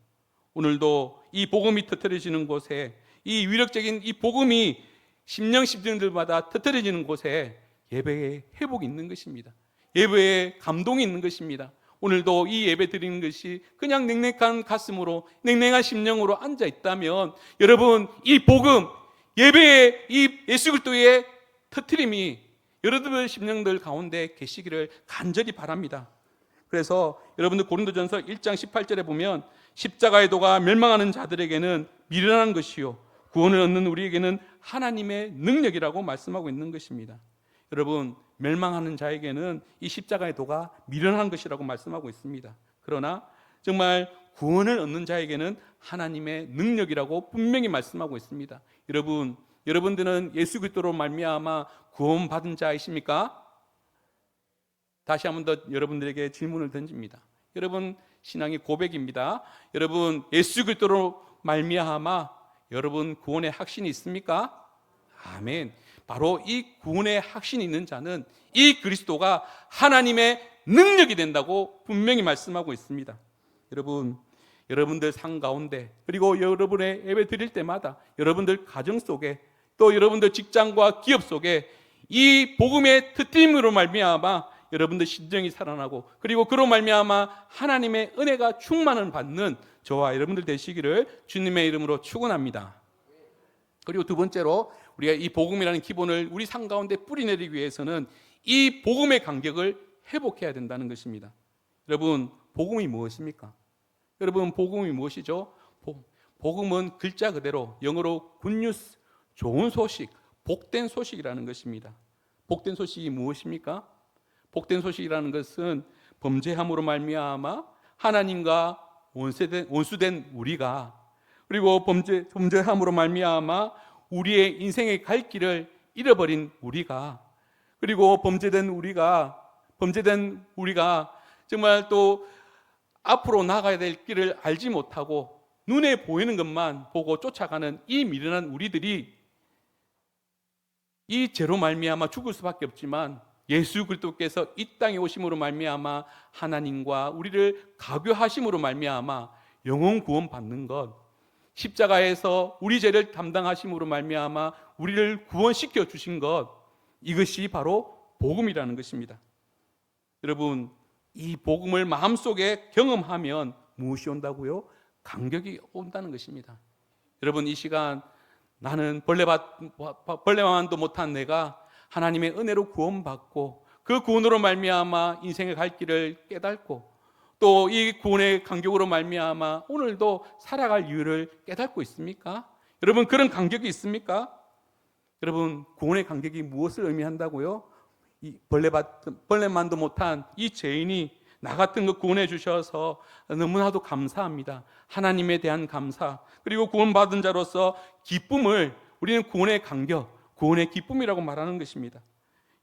오늘도 이 복음이 터뜨려지는 곳에, 이 위력적인 이 복음이 심령들마다 터뜨려지는 곳에 예배의 회복이 있는 것입니다. 예배의 감동이 있는 것입니다. 오늘도 이 예배 드리는 것이 그냥 냉랭한 가슴으로, 냉랭한 심령으로 앉아 있다면 여러분, 이 복음, 예배의 이 예수 그리스도의 터뜨림이 여러분들 심령들 가운데 계시기를 간절히 바랍니다. 그래서 여러분들 고린도전서 1장 18절에 보면 십자가의 도가 멸망하는 자들에게는 미련한 것이요 구원을 얻는 우리에게는 하나님의 능력이라고 말씀하고 있는 것입니다. 여러분, 멸망하는 자에게는 이 십자가의 도가 미련한 것이라고 말씀하고 있습니다. 그러나 정말 구원을 얻는 자에게는 하나님의 능력이라고 분명히 말씀하고 있습니다. 여러분, 여러분들은 예수 그리스도로 말미암아 구원받은 자이십니까? 다시 한 번 더 여러분들에게 질문을 던집니다. 여러분, 신앙의 고백입니다. 여러분, 예수 그리스도로 말미암아 여러분 구원의 확신이 있습니까? 아멘. 바로 이 구원의 확신이 있는 자는 이 그리스도가 하나님의 능력이 된다고 분명히 말씀하고 있습니다. 여러분, 여러분들 삶 가운데, 그리고 여러분의 예배 드릴 때마다 여러분들 가정 속에, 또 여러분들 직장과 기업 속에 이 복음의 터뜨림으로 말미암아 여러분들 심정이 살아나고, 그리고 그로 말미암아 하나님의 은혜가 충만을 받는 저와 여러분들 되시기를 주님의 이름으로 축원합니다. 그리고 두 번째로 우리가 이 복음이라는 기본을 우리 삶 가운데 뿌리내리기 위해서는 이 복음의 간격을 회복해야 된다는 것입니다. 여러분, 복음이 무엇입니까? 여러분, 복음이 무엇이죠? 복음은 글자 그대로 영어로 굿뉴스, 좋은 소식, 복된 소식이라는 것입니다. 복된 소식이 무엇입니까? 복된 소식이라는 것은 범죄함으로 말미암아 하나님과 원수된 우리가, 그리고 범죄함으로 말미암아 우리의 인생의 갈 길을 잃어버린 우리가, 그리고 범죄된 우리가 정말 또 앞으로 나가야 될 길을 알지 못하고 눈에 보이는 것만 보고 쫓아가는 이 미련한 우리들이 이 죄로 말미암아 죽을 수밖에 없지만 예수 그리스도께서 이 땅에 오심으로 말미암아 하나님과 우리를 가교하심으로 말미암아 영혼 구원 받는 것, 십자가에서 우리 죄를 담당하심으로 말미암아 우리를 구원시켜 주신 것, 이것이 바로 복음이라는 것입니다. 여러분, 이 복음을 마음속에 경험하면 무엇이 온다고요? 감격이 온다는 것입니다. 여러분, 이 시간 나는 벌레만도 못한 내가 하나님의 은혜로 구원받고 그 구원으로 말미암아 인생의 갈 길을 깨닫고 또 이 구원의 간격으로 말미암아 오늘도 살아갈 이유를 깨닫고 있습니까? 여러분, 그런 간격이 있습니까? 여러분, 구원의 간격이 무엇을 의미한다고요? 이 벌레만도 못한 이 죄인이 나 같은 거 구원해 주셔서 너무나도 감사합니다. 하나님에 대한 감사, 그리고 구원받은 자로서 기쁨을 우리는 구원의 간격, 구원의 기쁨이라고 말하는 것입니다.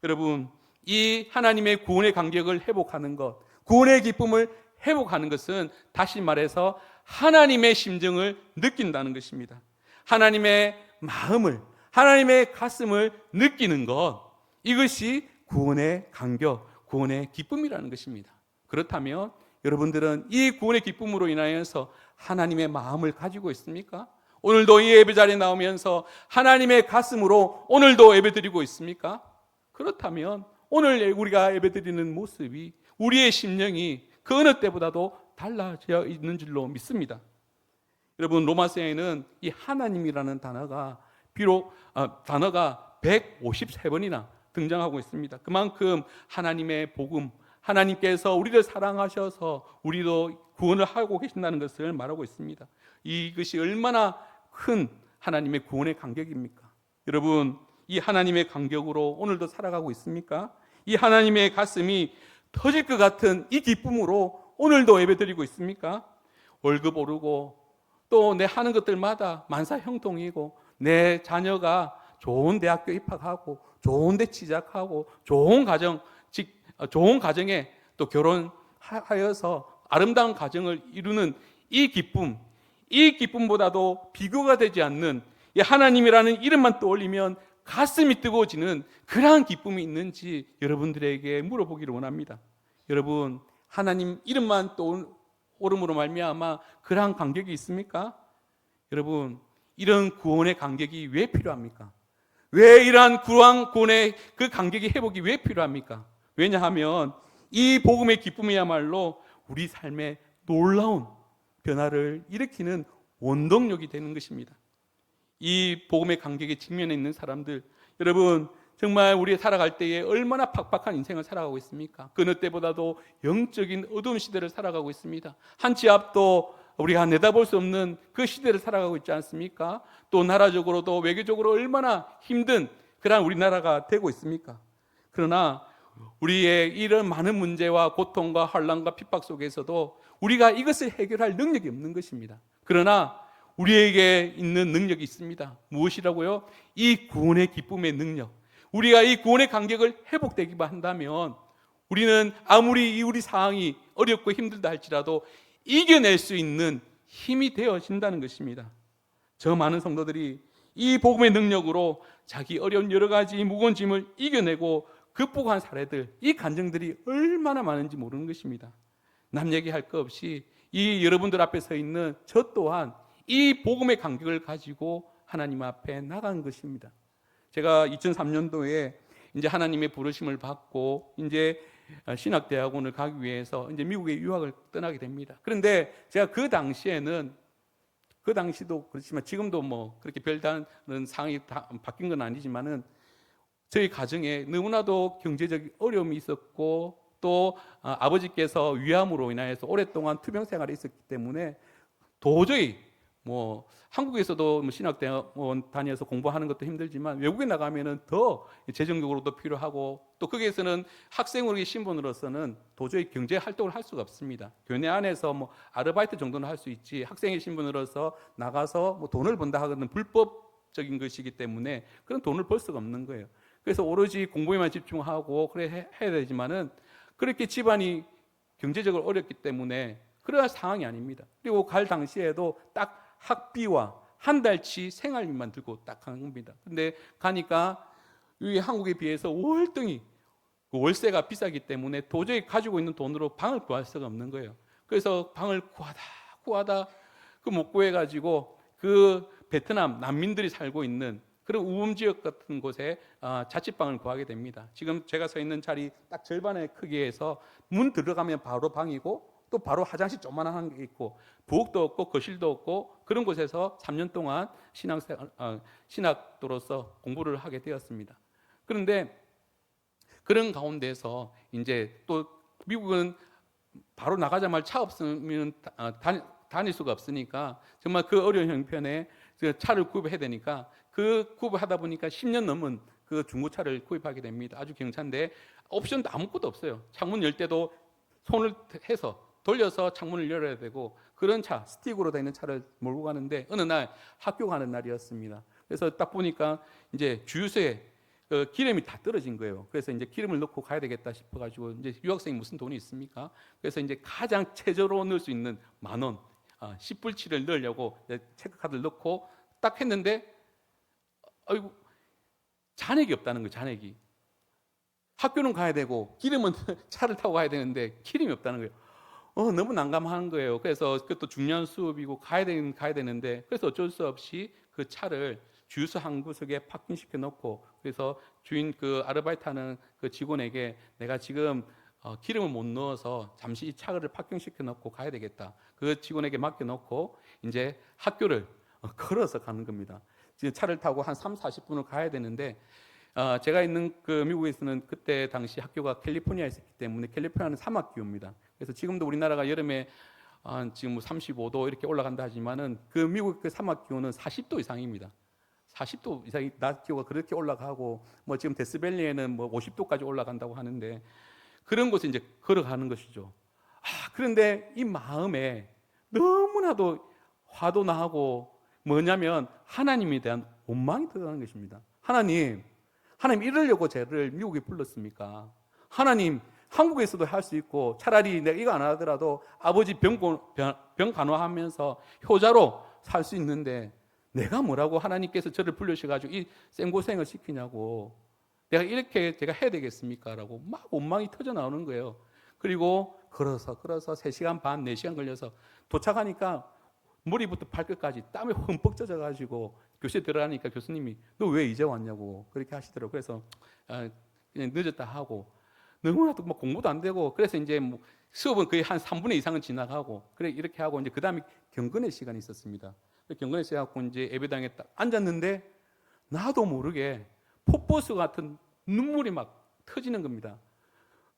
여러분, 이 하나님의 구원의 간격을 회복하는 것, 구원의 기쁨을 회복하는 것은 다시 말해서 하나님의 심정을 느낀다는 것입니다. 하나님의 마음을, 하나님의 가슴을 느끼는 것, 이것이 구원의 간격, 구원의 기쁨이라는 것입니다. 그렇다면 여러분들은 이 구원의 기쁨으로 인하여서 하나님의 마음을 가지고 있습니까? 오늘도 이 예배 자리에 나오면서 하나님의 가슴으로 오늘도 예배드리고 있습니까? 그렇다면 오늘 우리가 예배드리는 모습이, 우리의 심령이 그 어느 때보다도 달라져 있는 줄로 믿습니다. 여러분, 로마서에는 이 하나님이라는 단어가 비록 단어가 153번이나 등장하고 있습니다. 그만큼 하나님의 복음, 하나님께서 우리를 사랑하셔서 우리도 구원을 하고 계신다는 것을 말하고 있습니다. 이것이 얼마나 큰 하나님의 구원의 간격입니까? 여러분, 이 하나님의 간격으로 오늘도 살아가고 있습니까? 이 하나님의 가슴이 터질 것 같은 이 기쁨으로 오늘도 예배드리고 있습니까? 월급 오르고 또 내 하는 것들마다 만사 형통이고 내 자녀가 좋은 대학교 입학하고 좋은 데 취직하고 좋은 가정에 또 결혼하여서 아름다운 가정을 이루는 이 기쁨, 이 기쁨보다도 비교가 되지 않는 이 하나님이라는 이름만 떠올리면 가슴이 뜨거워지는 그러한 기쁨이 있는지 여러분들에게 물어보기를 원합니다. 여러분, 하나님 이름만 떠오름으로 말미암아 그러한 간격이 있습니까? 여러분, 이런 구원의 간격이 왜 필요합니까? 왜 이러한 구원의 그 간격이 회복이 왜 필요합니까? 왜냐하면 이 복음의 기쁨이야말로 우리 삶에 놀라운 변화를 일으키는 원동력이 되는 것입니다. 이 복음의 간격에 직면해 있는 사람들, 여러분, 정말 우리 살아갈 때에 얼마나 팍팍한 인생을 살아가고 있습니까? 그 어느 때보다도 영적인 어두운 시대를 살아가고 있습니다. 한치 앞도 우리가 내다볼 수 없는 그 시대를 살아가고 있지 않습니까? 또 나라적으로도 외교적으로 얼마나 힘든 그런 우리나라가 되고 있습니까? 그러나 우리의 이런 많은 문제와 고통과 환난과 핍박 속에서도 우리가 이것을 해결할 능력이 없는 것입니다. 그러나 우리에게 있는 능력이 있습니다. 무엇이라고요? 이 구원의 기쁨의 능력. 우리가 이 구원의 간격을 회복되기만 한다면 우리는 아무리 우리 상황이 어렵고 힘들다 할지라도 이겨낼 수 있는 힘이 되어진다는 것입니다. 저 많은 성도들이 이 복음의 능력으로 자기 어려운 여러 가지 무거운 짐을 이겨내고 극복한 사례들, 이 간증들이 얼마나 많은지 모르는 것입니다. 남 얘기할 것 없이 이 여러분들 앞에 서 있는 저 또한 이 복음의 간격을 가지고 하나님 앞에 나간 것입니다. 제가 2003년도에 이제 하나님의 부르심을 받고 이제 신학대학원을 가기 위해서 이제 미국에 유학을 떠나게 됩니다. 그런데 제가 그 당시에는 그 당시도 그렇지만 지금도 뭐 그렇게 별다른 상황이 바뀐 건 아니지만은 저희 가정에 너무나도 경제적 어려움이 있었고 또 아버지께서 위암으로 인하여서 오랫동안 투병 생활이 있었기 때문에 도저히 뭐 한국에서도 뭐 신학대학원 다녀서 공부하는 것도 힘들지만 외국에 나가면은 더 재정적으로도 필요하고 또 거기에서는 학생으로의 신분으로서는 도저히 경제 활동을 할 수가 없습니다. 교내 안에서 뭐 아르바이트 정도는 할 수 있지 학생의 신분으로서 나가서 뭐 돈을 번다 하고는 불법적인 것이기 때문에 그런 돈을 벌 수가 없는 거예요. 그래서 오로지 공부에만 집중하고 그래 해야 되지만은 그렇게 집안이 경제적으로 어렵기 때문에 그러한 상황이 아닙니다. 그리고 갈 당시에도 딱 학비와 한 달치 생활비만 들고 딱 가는 겁니다. 근데 가니까 이 한국에 비해서 월등히 월세가 비싸기 때문에 도저히 가지고 있는 돈으로 방을 구할 수가 없는 거예요. 그래서 방을 구하다 그 못 구해가지고 그 베트남 난민들이 살고 있는 그런 우범지역 같은 곳에 자취방을 구하게 됩니다. 지금 제가 서 있는 자리 딱 절반의 크기에서 문 들어가면 바로 방이고 또 바로 화장실 조그만한 게 있고 부엌도 없고 거실도 없고 그런 곳에서 3년 동안 신학도로서 공부를 하게 되었습니다. 그런데 그런 가운데서 이제 또 미국은 바로 나가자마자 차 없으면 다닐 수가 없으니까 정말 그 어려운 형편에 차를 구입해야 되니까 그 구입하다 보니까 10년 넘은 그 중고차를 구입하게 됩니다. 아주 경차인데 옵션도 아무것도 없어요. 창문 열 때도 손을 해서 돌려서 창문을 열어야 되고 그런 차, 스틱으로 되어 있는 차를 몰고 가는데 어느 날 학교 가는 날이었습니다. 그래서 딱 보니까 이제 주유소에 기름이 다 떨어진 거예요. 그래서 이제 기름을 넣고 가야 되겠다 싶어가지고 이제 유학생이 무슨 돈이 있습니까? 그래서 이제 가장 최저로 넣을 수 있는 10,000원, 10불치를 넣으려고 체크카드를 넣고 딱 했는데 아이고 잔액이 없다는 거예요. 잔액이. 학교는 가야 되고 기름은 차를 타고 가야 되는데 기름이 없다는 거예요. 너무 난감한 거예요. 그래서 그것도 중요한 수업이고 가야 되는데 그래서 어쩔 수 없이 그 차를 주유소 한 구석에 파킹시켜 놓고 그래서 주인 그 아르바이트하는 그 직원에게 내가 지금 기름을 못 넣어서 잠시 이 차를 파킹시켜 놓고 가야 되겠다. 그 직원에게 맡겨 놓고 이제 학교를 걸어서 가는 겁니다. 지금 차를 타고 한 30-40분을 가야 되는데 제가 있는 그 미국에서는 그때 당시 학교가 캘리포니아에 있었기 때문에 캘리포니아는 사막 기후입니다. 그래서 지금도 우리나라가 여름에 지금 뭐 35도 이렇게 올라간다 하지만은 그 미국 그 사막 기온은 40도 이상입니다. 40도 이상이 낮 기후가 그렇게 올라가고 뭐 지금 데스밸리에는 뭐 50도까지 올라간다고 하는데 그런 곳에 이제 걸어가는 것이죠. 그런데 이 마음에 너무나도 화도 나고 뭐냐면 하나님에 대한 원망이 들어가는 것입니다. 하나님 이러려고 저를 미국에 불렀습니까? 하나님 한국에서도 할 수 있고 차라리 내가 이거 안 하더라도 아버지 병 간호하면서 효자로 살 수 있는데 내가 뭐라고 하나님께서 저를 불러셔가지고 이 생고생을 시키냐고 내가 이렇게 제가 해야 되겠습니까? 라고 막 원망이 터져 나오는 거예요. 그리고 걸어서 3시간 반, 4시간 걸려서 도착하니까 머리부터 발끝까지 땀에 흠뻑 젖어가지고 교실에 들어가니까 교수님이 너 왜 이제 왔냐고 그렇게 하시더라고요. 그래서 그냥 늦었다 하고 너무나도 뭐 공부도 안 되고 그래서 이제 뭐 수업은 거의 한 3분의 2 이상은 지나가고 그래 이렇게 하고 이제 그 다음에 경건의 시간이 있었습니다. 경건의 시간 갖고 이제 예배당에 딱 앉았는데 나도 모르게 폭포수 같은 눈물이 막 터지는 겁니다.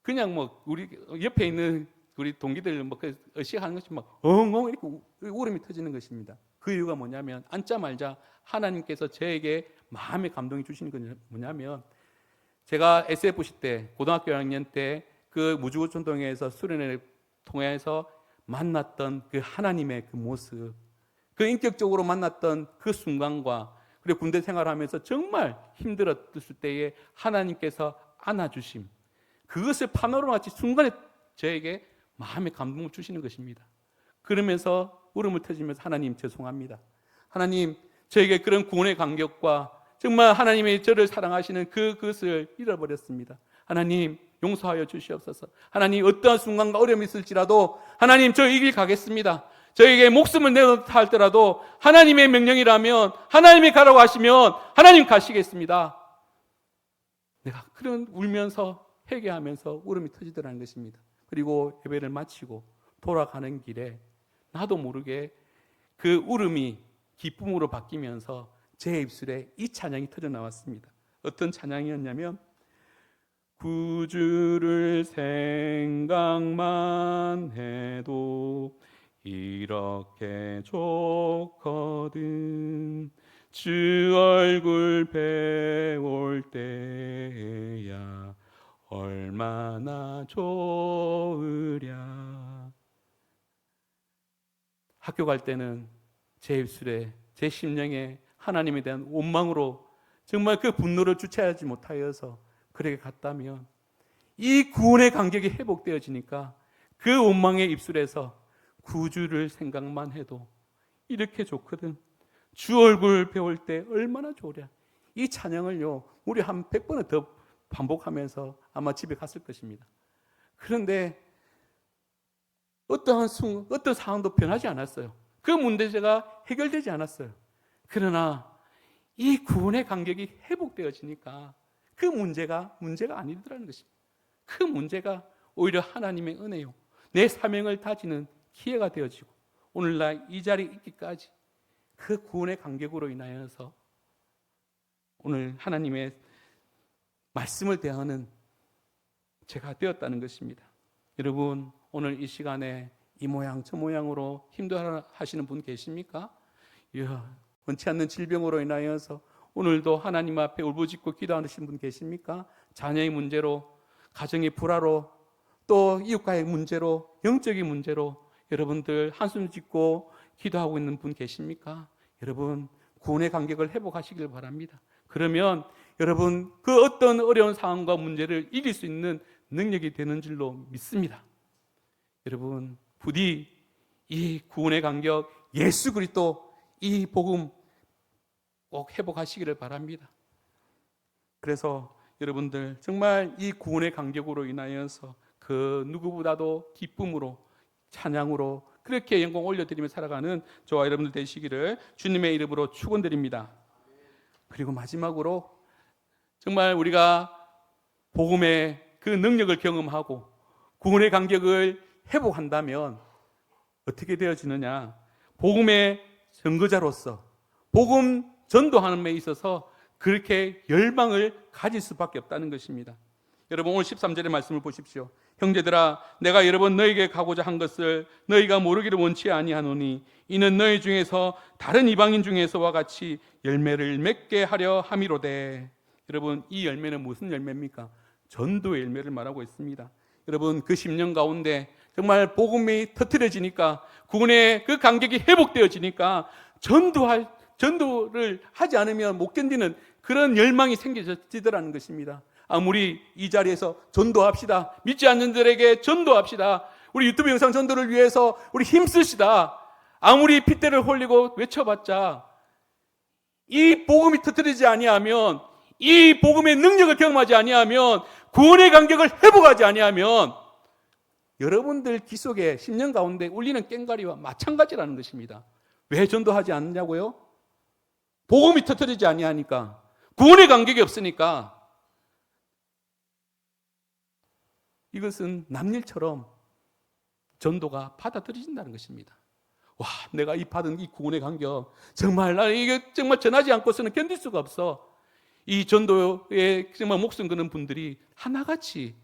그냥 뭐 우리 옆에 있는 우리 동기들 뭐 의식하는 것이 막 엉엉 이렇게 울음이 터지는 것입니다. 그 이유가 뭐냐면 앉자마자 하나님께서 저에게 마음의 감동이 주시는 건 뭐냐면 제가 SFC 때 고등학교 1학년 때 그 무주구촌동에서 수련회를 통해서 만났던 그 하나님의 그 모습, 그 인격적으로 만났던 그 순간과 그리고 군대 생활하면서 정말 힘들었을 때에 하나님께서 안아주심, 그것을 파노라마치 순간에 저에게 마음의 감동을 주시는 것입니다. 그러면서 울음을 터지면서 하나님 죄송합니다. 하나님 저에게 그런 구원의 감격과 정말 하나님의 저를 사랑하시는 그것을 잃어버렸습니다. 하나님 용서하여 주시옵소서. 하나님 어떠한 순간과 어려움이 있을지라도 하나님 저 이 길 가겠습니다. 저에게 목숨을 내놓다 할더라도 하나님의 명령이라면 하나님이 가라고 하시면 하나님 가시겠습니다. 내가 그런 울면서 회개하면서 울음이 터지더라는 것입니다. 그리고 예배를 마치고 돌아가는 길에 나도 모르게 그 울음이 기쁨으로 바뀌면서 제 입술에 이 찬양이 터져 나왔습니다. 어떤 찬양이었냐면 구주를 생각만 해도 이렇게 좋거든 주 얼굴 배울 때야 얼마나 좋으랴. 학교 갈 때는 제 입술에 제 심령에 하나님에 대한 원망으로 정말 그 분노를 주체하지 못하여서 그렇게 갔다면 이 구원의 간격이 회복되어지니까 그 원망의 입술에서 구주를 생각만 해도 이렇게 좋거든 주 얼굴 배울 때 얼마나 좋으랴. 이 찬양을요 우리 한 100번은 더 반복하면서 아마 집에 갔을 것입니다. 그런데 어떤 상황도 변하지 않았어요. 그 문제가 해결되지 않았어요. 그러나 이 구원의 간격이 회복되어지니까 그 문제가 아니더라는 것입니다. 그 문제가 오히려 하나님의 은혜요. 내 사명을 다지는 기회가 되어지고 오늘날 이 자리에 있기까지 그 구원의 간격으로 인하여서 오늘 하나님의 말씀을 대하는 제가 되었다는 것입니다. 여러분, 오늘 이 시간에 이 모양 저 모양으로 힘들어하시는 분 계십니까? 원치 않는 질병으로 인하여서 오늘도 하나님 앞에 울부짖고 기도하시는 분 계십니까? 자녀의 문제로, 가정의 불화로, 또 이웃과의 문제로, 영적인 문제로 여러분들 한숨 짓고 기도하고 있는 분 계십니까? 여러분, 구원의 간격을 회복하시길 바랍니다. 그러면 여러분 그 어떤 어려운 상황과 문제를 이길 수 있는 능력이 되는 줄로 믿습니다. 여러분, 부디 이 구원의 간격, 예수 그리스도 이 복음 꼭 회복하시기를 바랍니다. 그래서 여러분들 정말 이 구원의 간격으로 인하여서 그 누구보다도 기쁨으로, 찬양으로 그렇게 영광 올려드리며 살아가는 저와 여러분들 되시기를 주님의 이름으로 축원드립니다. 그리고 마지막으로 정말 우리가 복음의 그 능력을 경험하고 구원의 간격을 회복한다면 어떻게 되어지느냐? 복음의 증거자로서 복음 전도하는 데 있어서 그렇게 열망을 가질 수밖에 없다는 것입니다. 여러분, 오늘 13절의 말씀을 보십시오. 형제들아, 내가 여러 번 너희에게 가고자 한 것을 너희가 모르기를 원치 아니하노니 이는 너희 중에서 다른 이방인 중에서와 같이 열매를 맺게 하려 함이로되. 여러분, 이 열매는 무슨 열매입니까? 전도의 열매를 말하고 있습니다. 여러분, 그 10년 가운데 정말 복음이 터뜨려지니까, 구원의 그 간격이 회복되어지니까 전도를 하지 않으면 못 견디는 그런 열망이 생겨지더라는 것입니다. 아무리 이 자리에서 전도합시다, 믿지 않는 자들에게 전도합시다, 우리 유튜브 영상 전도를 위해서 우리 힘쓰시다, 아무리 핏대를 홀리고 외쳐봤자 이 복음이 터뜨리지 아니하면, 이 복음의 능력을 경험하지 아니하면, 구원의 간격을 회복하지 아니하면 여러분들 귀 속에 10년 가운데 울리는 꽹과리와 마찬가지라는 것입니다. 왜 전도하지 않느냐고요? 복음이 터뜨리지 아니하니까, 구원의 간격이 없으니까. 이것은 남일처럼 전도가 받아들여진다는 것입니다. 와, 내가 이 받은 이 구원의 간격, 정말 나 이게 정말 전하지 않고서는 견딜 수가 없어. 이 전도에 정말 목숨 거는 분들이 하나같이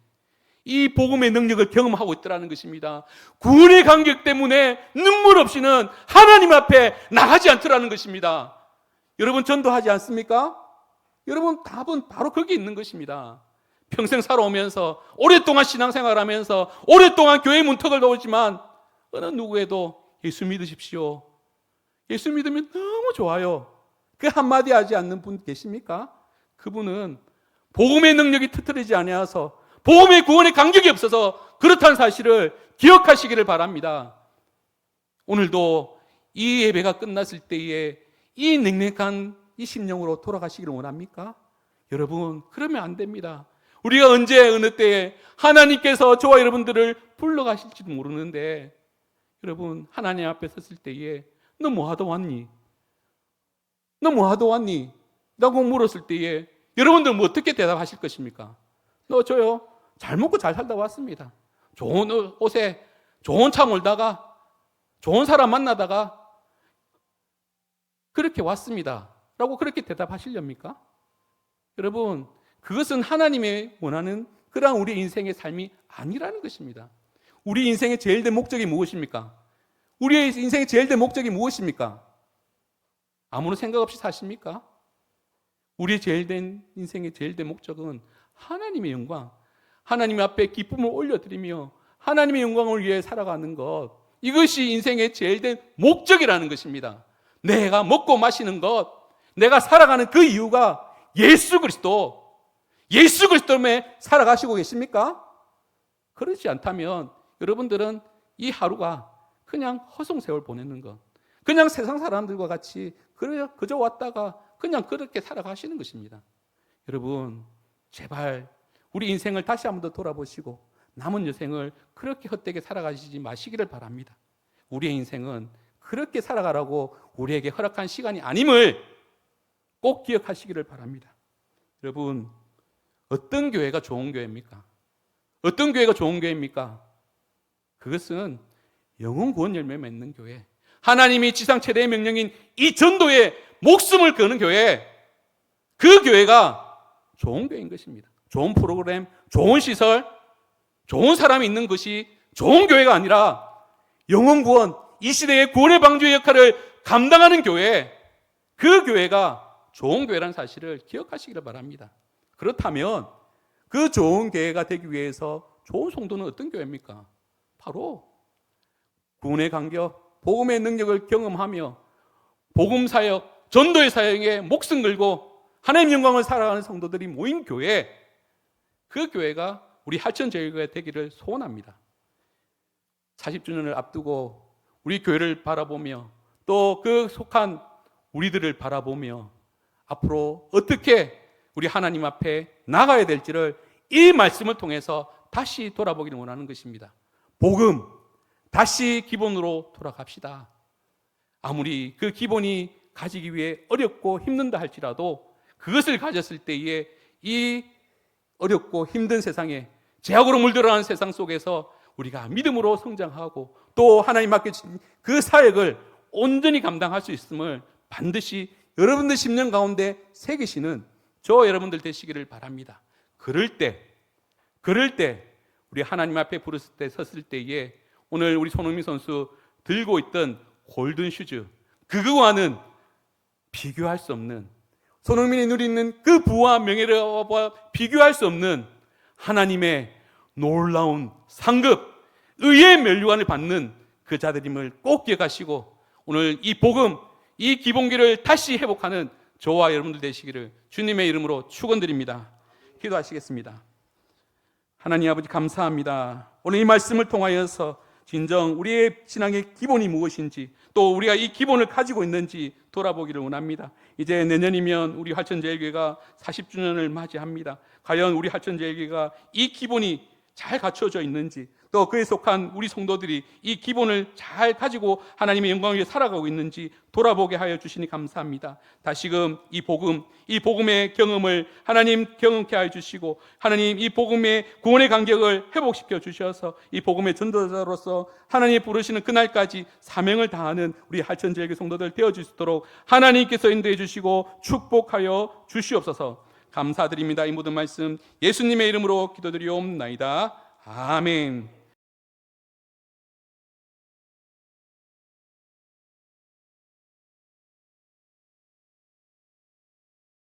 이 복음의 능력을 경험하고 있더라는 것입니다. 구원의 간격 때문에 눈물 없이는 하나님 앞에 나가지 않더라는 것입니다. 여러분, 전도하지 않습니까? 여러분, 답은 바로 거기 있는 것입니다. 평생 살아오면서, 오랫동안 신앙생활 하면서, 오랫동안 교회 문턱을 넘었지만 어느 누구에도 예수 믿으십시오, 예수 믿으면 너무 좋아요, 그 한마디 하지 않는 분 계십니까? 그분은 복음의 능력이 터뜨리지 아니하여서, 복음의 구원의 간격이 없어서 그렇다는 사실을 기억하시기를 바랍니다. 오늘도 이 예배가 끝났을 때에 이 냉랭한 이 심령으로 돌아가시기를 원합니까? 여러분, 그러면 안 됩니다. 우리가 언제 어느 때에 하나님께서 저와 여러분들을 불러가실지도 모르는데, 여러분, 하나님 앞에 섰을 때에 너 뭐하다 왔니? 너 뭐하다 왔니? 라고 물었을 때에 여러분들 뭐 어떻게 대답하실 것입니까? 저요, 잘 먹고 잘 살다 왔습니다. 좋은 옷에 좋은 차 몰다가 좋은 사람 만나다가 그렇게 왔습니다 라고 그렇게 대답하시렵니까? 여러분, 그것은 하나님의 원하는 그러한 우리 인생의 삶이 아니라는 것입니다. 우리 인생의 제일 된 목적이 무엇입니까? 우리의 인생의 제일 된 목적이 무엇입니까? 아무런 생각 없이 사십니까? 우리의 제일 된 인생의 제일 된 목적은 하나님의 영광, 하나님 앞에 기쁨을 올려드리며 하나님의 영광을 위해 살아가는 것, 이것이 인생의 제일 된 목적이라는 것입니다. 내가 먹고 마시는 것, 내가 살아가는 그 이유가 예수 그리스도 때문에 살아가시고 계십니까? 그렇지 않다면 여러분들은 이 하루가 그냥 허송세월 보내는 것, 그냥 세상 사람들과 같이 그저 왔다가 그냥 그렇게 살아가시는 것입니다. 여러분, 제발 우리 인생을 다시 한번 더 돌아보시고 남은 여생을 그렇게 헛되게 살아가시지 마시기를 바랍니다. 우리의 인생은 그렇게 살아가라고 우리에게 허락한 시간이 아님을 꼭 기억하시기를 바랍니다. 여러분, 어떤 교회가 좋은 교회입니까? 어떤 교회가 좋은 교회입니까? 그것은 영혼 구원 열매 맺는 교회, 하나님이 지상 최대의 명령인 이 전도에 목숨을 거는 교회, 그 교회가 좋은 교회인 것입니다. 좋은 프로그램, 좋은 시설, 좋은 사람이 있는 것이 좋은 교회가 아니라 영혼 구원, 이 시대의 구원의 방주의 역할을 감당하는 교회, 그 교회가 좋은 교회라는 사실을 기억하시기를 바랍니다. 그렇다면 그 좋은 교회가 되기 위해서 좋은 성도는 어떤 교회입니까? 바로 구원의 간격, 복음의 능력을 경험하며 복음 사역, 전도의 사역에 목숨 걸고 하나님 영광을 살아가는 성도들이 모인 교회, 그 교회가 우리 하천제일교회 되기를 소원합니다. 40주년을 앞두고 우리 교회를 바라보며 또 그 속한 우리들을 바라보며 앞으로 어떻게 우리 하나님 앞에 나가야 될지를 이 말씀을 통해서 다시 돌아보기를 원하는 것입니다. 복음, 다시 기본으로 돌아갑시다. 아무리 그 기본이 가지기 위해 어렵고 힘든다 할지라도 그것을 가졌을 때에 이 어렵고 힘든 세상에, 죄악으로 물들어가는 세상 속에서 우리가 믿음으로 성장하고 또 하나님 맡겨진 그 사역을 온전히 감당할 수 있음을 반드시 여러분들 심령 가운데 새기시는 저 여러분들 되시기를 바랍니다. 그럴 때 우리 하나님 앞에 부르실 때 섰을 때에 오늘 우리 손흥민 선수 들고 있던 골든 슈즈, 그거와는 비교할 수 없는, 손흥민이 누리는 그 부와 명예와 비교할 수 없는 하나님의 놀라운 상급, 의의 면류관을 받는 그 자들임을 꼭 기억하시고 오늘 이 복음, 이 기본기를 다시 회복하는 저와 여러분들 되시기를 주님의 이름으로 축원드립니다. 기도하시겠습니다. 하나님 아버지 감사합니다. 오늘 이 말씀을 통하여서 진정 우리의 신앙의 기본이 무엇인지 또 우리가 이 기본을 가지고 있는지 돌아보기를 원합니다. 이제 내년이면 우리 하천제일교회가 40주년을 맞이합니다. 과연 우리 하천제일교회가 이 기본이 잘 갖춰져 있는지 또 그에 속한 우리 성도들이 이 기본을 잘 가지고 하나님의 영광을 위해 살아가고 있는지 돌아보게 하여 주시니 감사합니다. 다시금 이 복음, 이 복음의 경험을 하나님 경험케 하여 주시고 하나님 이 복음의 구원의 간격을 회복시켜 주셔서 이 복음의 전도자로서 하나님이 부르시는 그날까지 사명을 다하는 우리 하천제일교회 성도들 되어줄 수 있도록 하나님께서 인도해 주시고 축복하여 주시옵소서. 감사드립니다. 이 모든 말씀 예수님의 이름으로 기도드리옵나이다. 아멘.